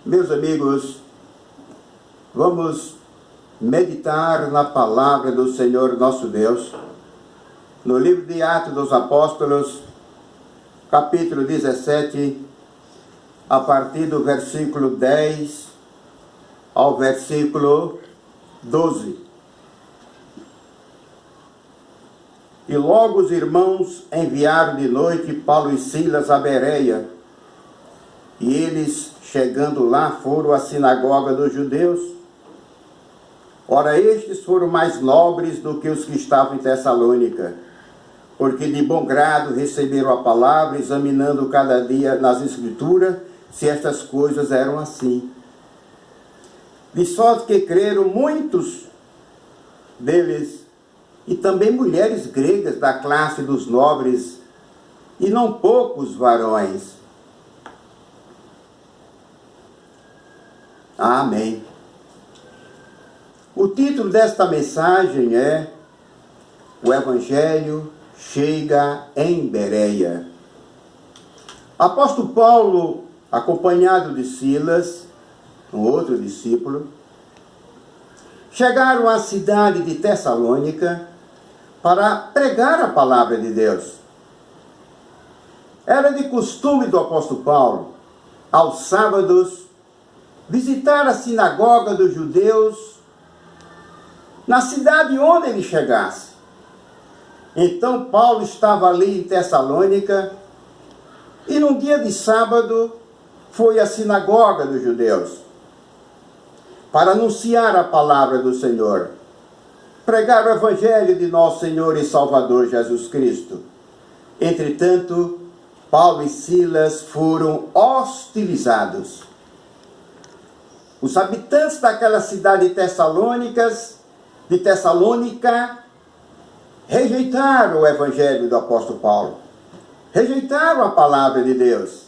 Meus amigos, vamos meditar na palavra do Senhor nosso Deus, no livro de Atos dos Apóstolos, capítulo 17, a partir do versículo 10 ao versículo 12. E logo os irmãos enviaram de noite Paulo e Silas a Bereia, e eles, chegando lá, foram à sinagoga dos judeus. Ora, estes foram mais nobres do que os que estavam em Tessalônica, porque de bom grado receberam a palavra, examinando cada dia nas Escrituras se estas coisas eram assim. De sorte que creram muitos deles, e também mulheres gregas da classe dos nobres, e não poucos varões. Amém. O título desta mensagem é O Evangelho chega em Bereia. Apóstolo Paulo, acompanhado de Silas, um outro discípulo, chegaram à cidade de Tessalônica para pregar a palavra de Deus. Era de costume do apóstolo Paulo, aos sábados, visitar a sinagoga dos judeus na cidade onde ele chegasse. Então Paulo estava ali em Tessalônica e num dia de sábado foi à sinagoga dos judeus para anunciar a palavra do Senhor, pregar o Evangelho de nosso Senhor e Salvador Jesus Cristo. Entretanto, Paulo e Silas foram hostilizados. Os habitantes daquela cidade de Tessalônica rejeitaram o Evangelho do apóstolo Paulo, rejeitaram a palavra de Deus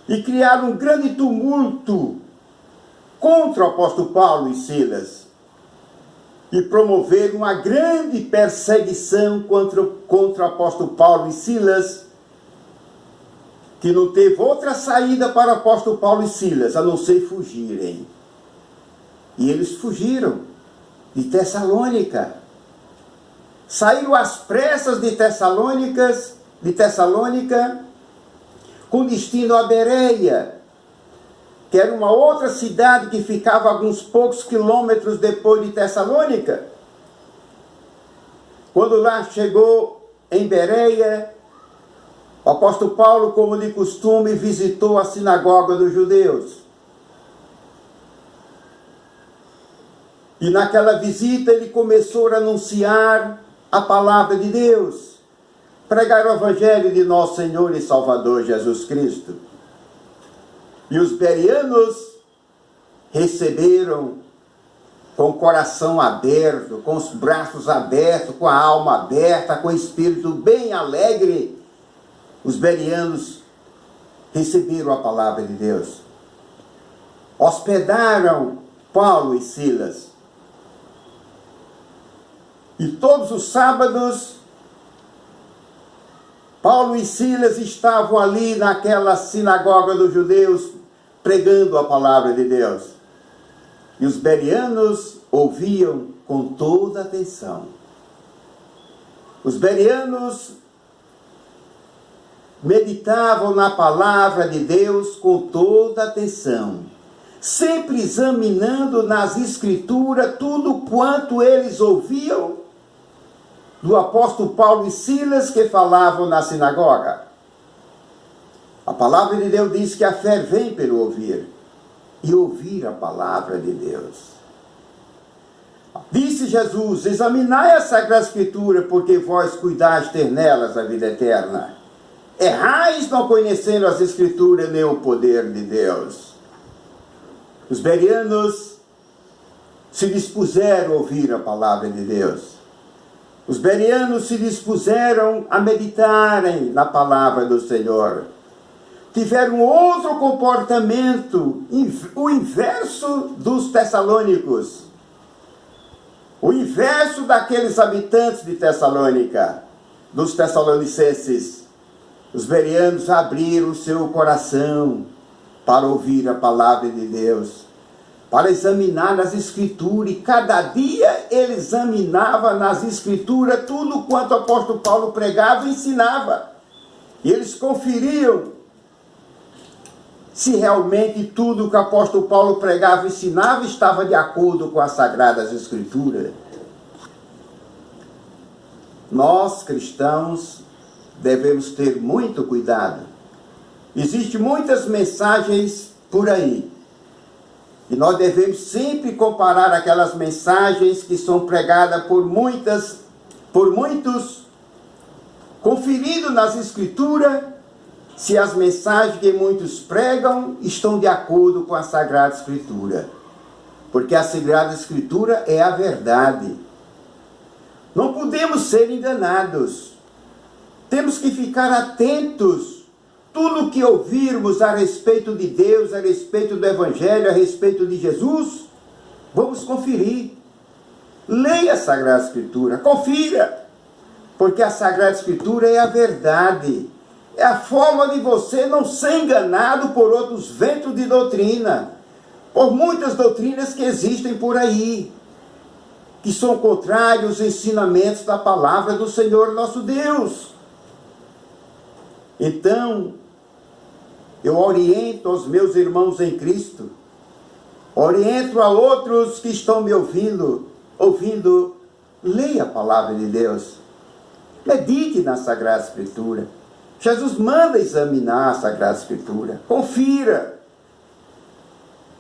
e criaram um grande tumulto contra o apóstolo Paulo e Silas e promoveram uma grande perseguição contra o apóstolo Paulo e Silas, que não teve outra saída para o apóstolo Paulo e Silas, a não ser fugirem. E eles fugiram de Tessalônica. Saíram às pressas de Tessalônica, com destino a Bereia, que era uma outra cidade que ficava a alguns poucos quilômetros depois de Tessalônica. Quando lá chegou em Bereia, o apóstolo Paulo, como de costume, visitou a sinagoga dos judeus. E naquela visita ele começou a anunciar a palavra de Deus, pregar o Evangelho de nosso Senhor e Salvador Jesus Cristo. E os bereanos receberam com o coração aberto, com os braços abertos, com a alma aberta, com o espírito bem alegre. Os bereanos receberam a palavra de Deus. Hospedaram Paulo e Silas. E todos os sábados, Paulo e Silas estavam ali naquela sinagoga dos judeus, pregando a palavra de Deus. E os bereanos ouviam com toda atenção. Os bereanos meditavam na palavra de Deus com toda atenção, sempre examinando nas Escrituras tudo quanto eles ouviam do apóstolo Paulo e Silas que falavam na sinagoga. A palavra de Deus diz que a fé vem pelo ouvir, e ouvir a palavra de Deus. Disse Jesus: examinai a Sagrada Escritura, porque vós cuidais ter nelas a vida eterna. Errais não conhecendo as Escrituras nem o poder de Deus. Os bereanos se dispuseram a ouvir a palavra de Deus. Os bereanos se dispuseram a meditarem na palavra do Senhor. Tiveram outro comportamento, o inverso dos tessalônicos. O inverso daqueles habitantes de Tessalônica, dos tessalonicenses. Os bereanos abriram o seu coração para ouvir a palavra de Deus, para examinar as Escrituras, e cada dia ele examinava nas Escrituras tudo quanto o apóstolo Paulo pregava e ensinava. E eles conferiam se realmente tudo que o apóstolo Paulo pregava e ensinava estava de acordo com as Sagradas Escrituras. Nós, cristãos, devemos ter muito cuidado. Existem muitas mensagens por aí, e nós devemos sempre comparar aquelas mensagens que são pregadas por muitos, conferindo nas Escrituras se as mensagens que muitos pregam estão de acordo com a Sagrada Escritura. Porque a Sagrada Escritura é a verdade. Não podemos ser enganados. Temos que ficar atentos. Tudo que ouvirmos a respeito de Deus, a respeito do Evangelho, a respeito de Jesus, vamos conferir. Leia a Sagrada Escritura, confira. Porque a Sagrada Escritura é a verdade. É a forma de você não ser enganado por outros ventos de doutrina. Por muitas doutrinas que existem por aí, que são contrários aos ensinamentos da palavra do Senhor nosso Deus. Então, eu oriento aos meus irmãos em Cristo, oriento a outros que estão me ouvindo, leia a palavra de Deus, medite na Sagrada Escritura. Jesus manda examinar a Sagrada Escritura, confira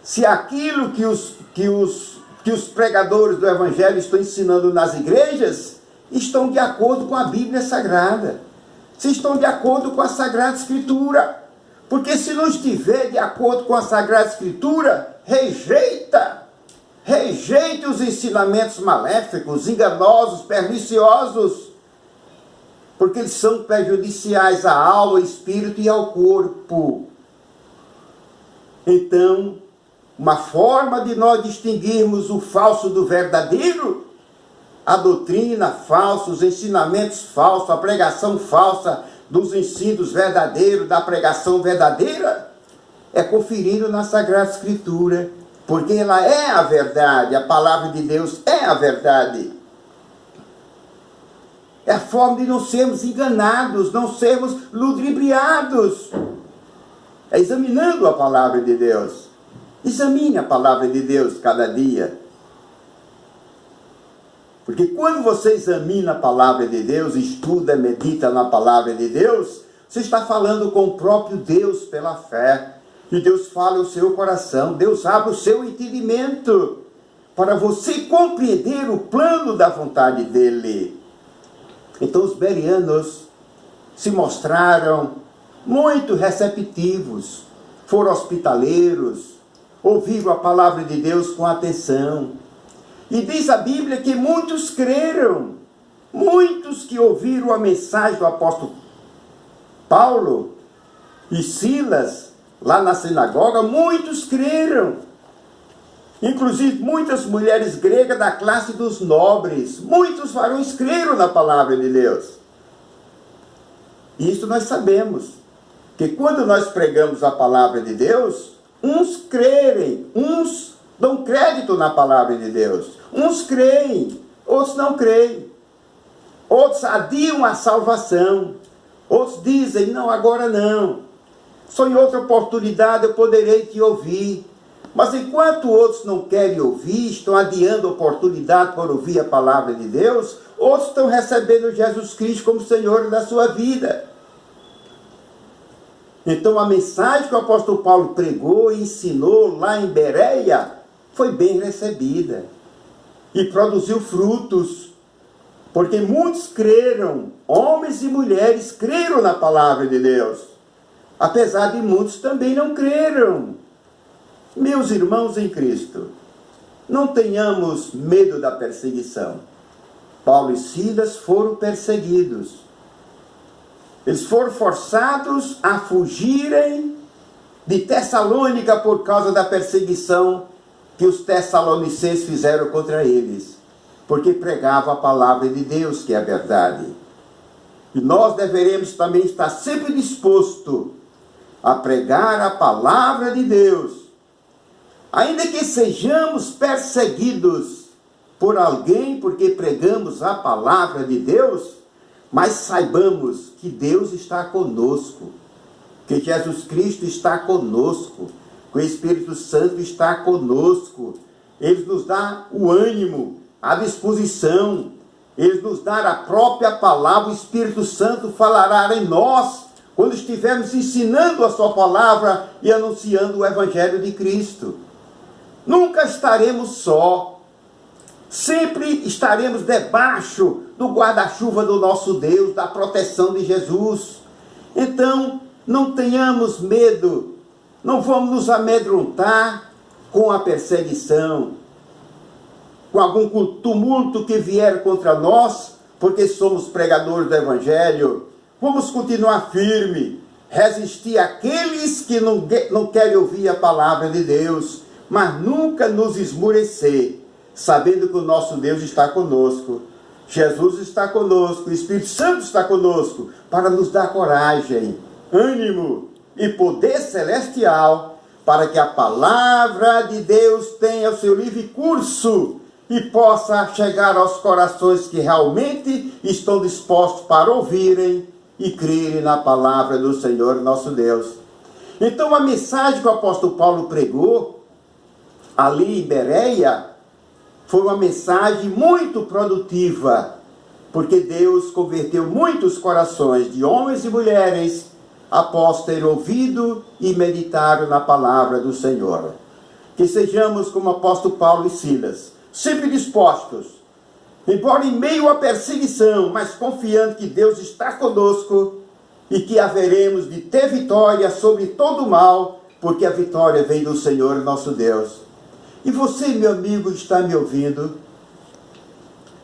se aquilo que os pregadores do Evangelho estão ensinando nas igrejas estão de acordo com a Bíblia Sagrada, se estão de acordo com a Sagrada Escritura. Porque se não estiver de acordo com a Sagrada Escritura, rejeite os ensinamentos maléficos, enganosos, perniciosos, porque eles são prejudiciais à alma, ao espírito e ao corpo. Então, uma forma de nós distinguirmos o falso do verdadeiro, a doutrina falsa, os ensinamentos falsos, a pregação falsa dos ensinos verdadeiros, da pregação verdadeira, é conferindo na Sagrada Escritura, porque ela é a verdade, a palavra de Deus é a verdade. É a forma de não sermos enganados, não sermos ludibriados. É examinando a palavra de Deus. Examine a palavra de Deus cada dia. Porque quando você examina a palavra de Deus, estuda, medita na palavra de Deus, você está falando com o próprio Deus pela fé. E Deus fala o seu coração, Deus abre o seu entendimento para você compreender o plano da vontade dele. Então os bereanos se mostraram muito receptivos, foram hospitaleiros, ouviram a palavra de Deus com atenção. E diz a Bíblia que muitos creram, muitos que ouviram a mensagem do apóstolo Paulo e Silas, lá na sinagoga, muitos creram. Inclusive muitas mulheres gregas da classe dos nobres, muitos varões creram na palavra de Deus. Isso nós sabemos, que quando nós pregamos a palavra de Deus, uns creem, uns dão crédito na palavra de Deus. Uns creem, outros não creem. Outros adiam a salvação. Outros dizem, não, agora não. Só em outra oportunidade eu poderei te ouvir. Mas enquanto outros não querem ouvir, estão adiando a oportunidade para ouvir a palavra de Deus, outros estão recebendo Jesus Cristo como Senhor da sua vida. Então a mensagem que o apóstolo Paulo pregou e ensinou lá em Bereia foi bem recebida e produziu frutos, porque muitos creram, homens e mulheres creram na palavra de Deus, apesar de muitos também não creram. Meus irmãos em Cristo, não tenhamos medo da perseguição. Paulo e Silas foram perseguidos. Eles foram forçados a fugirem de Tessalônica por causa da perseguição que os tessalonicenses fizeram contra eles, porque pregavam a palavra de Deus, que é a verdade. E nós deveremos também estar sempre disposto a pregar a palavra de Deus. Ainda que sejamos perseguidos por alguém porque pregamos a palavra de Deus, mas saibamos que Deus está conosco, que Jesus Cristo está conosco, que o Espírito Santo está conosco. Ele nos dá o ânimo, a disposição, ele nos dá a própria palavra. O Espírito Santo falará em nós quando estivermos ensinando a sua palavra e anunciando o Evangelho de Cristo. Nunca estaremos só. Sempre estaremos debaixo do guarda-chuva do nosso Deus, da proteção de Jesus. Então, não tenhamos medo, não vamos nos amedrontar com a perseguição, com algum tumulto que vier contra nós, porque somos pregadores do Evangelho. Vamos continuar firme, resistir àqueles que não querem ouvir a palavra de Deus, mas nunca nos esmurecer, sabendo que o nosso Deus está conosco. Jesus está conosco, o Espírito Santo está conosco, para nos dar coragem, ânimo e poder celestial, para que a palavra de Deus tenha o seu livre curso e possa chegar aos corações que realmente estão dispostos para ouvirem e crerem na palavra do Senhor nosso Deus. Então a mensagem que o apóstolo Paulo pregou ali em Bereia foi uma mensagem muito produtiva, porque Deus converteu muitos corações de homens e mulheres após ter ouvido e meditado na palavra do Senhor. Que sejamos como o apóstolo Paulo e Silas, sempre dispostos, embora em meio à perseguição, mas confiando que Deus está conosco e que haveremos de ter vitória sobre todo o mal, porque a vitória vem do Senhor nosso Deus. E você, meu amigo, está me ouvindo?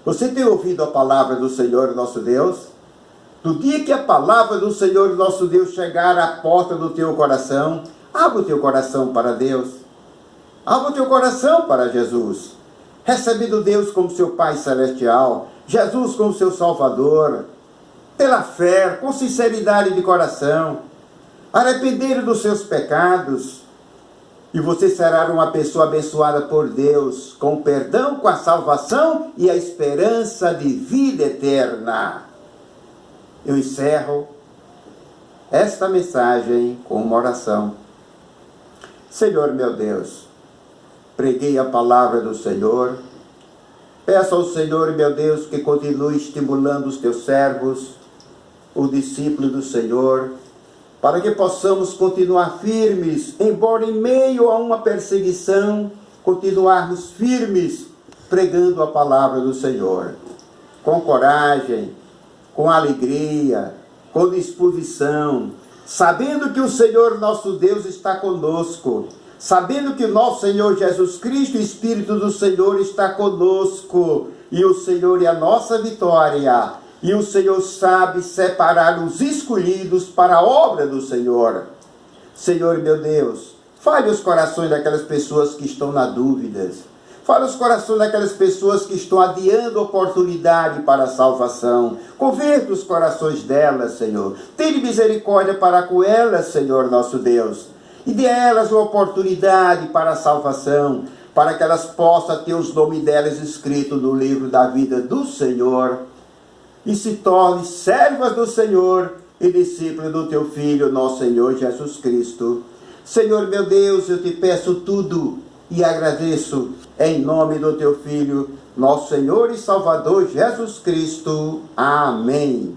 Você tem ouvido a palavra do Senhor nosso Deus? No dia que a palavra do Senhor nosso Deus chegar à porta do teu coração, abra o teu coração para Deus. Abra o teu coração para Jesus. Recebendo Deus como seu Pai Celestial, Jesus como seu Salvador, pela fé, com sinceridade de coração, arrepender dos seus pecados, e você será uma pessoa abençoada por Deus, com perdão, com a salvação e a esperança de vida eterna. Eu encerro esta mensagem com uma oração. Senhor meu Deus, preguei a palavra do Senhor. Peço ao Senhor, meu Deus, que continue estimulando os teus servos, os discípulos do Senhor, para que possamos continuar firmes, embora em meio a uma perseguição, continuarmos firmes, pregando a palavra do Senhor, com coragem, com alegria, com disposição, sabendo que o Senhor nosso Deus está conosco, sabendo que o nosso Senhor Jesus Cristo, o Espírito do Senhor, está conosco, e o Senhor é a nossa vitória. E o Senhor sabe separar os escolhidos para a obra do Senhor. Senhor, meu Deus, fale os corações daquelas pessoas que estão na dúvida. Fale os corações daquelas pessoas que estão adiando oportunidade para a salvação. Converta os corações delas, Senhor. Tenha misericórdia para com elas, Senhor, nosso Deus. E dê a elas uma oportunidade para a salvação, para que elas possam ter os nomes delas escritos no livro da vida do Senhor, e se torne servas do Senhor e discípulos do teu Filho, nosso Senhor Jesus Cristo. Senhor meu Deus, eu te peço tudo e agradeço em nome do teu Filho, nosso Senhor e Salvador Jesus Cristo. Amém.